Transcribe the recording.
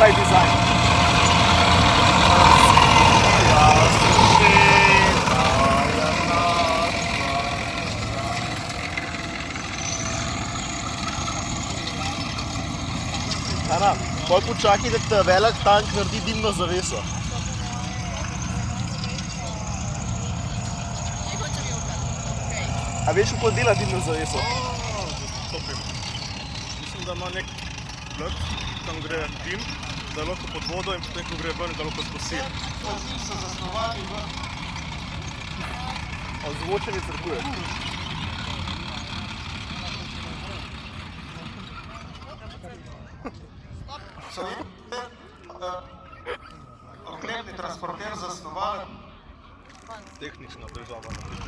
vsaj dizajn. Ana, pol počakaj, da ta velik tank naredi dimno zaveso. A veš, kako dela dimno zaveso? Stopim. Mislim, da ima nek blok, tam gre dim, da lahko pod vodo in potem, ko gre ven, ga lahko sposi. Zim so zasnovali v... Ozvočenje crkuje. Oklepni transporter zasnovali. Tehnična težava.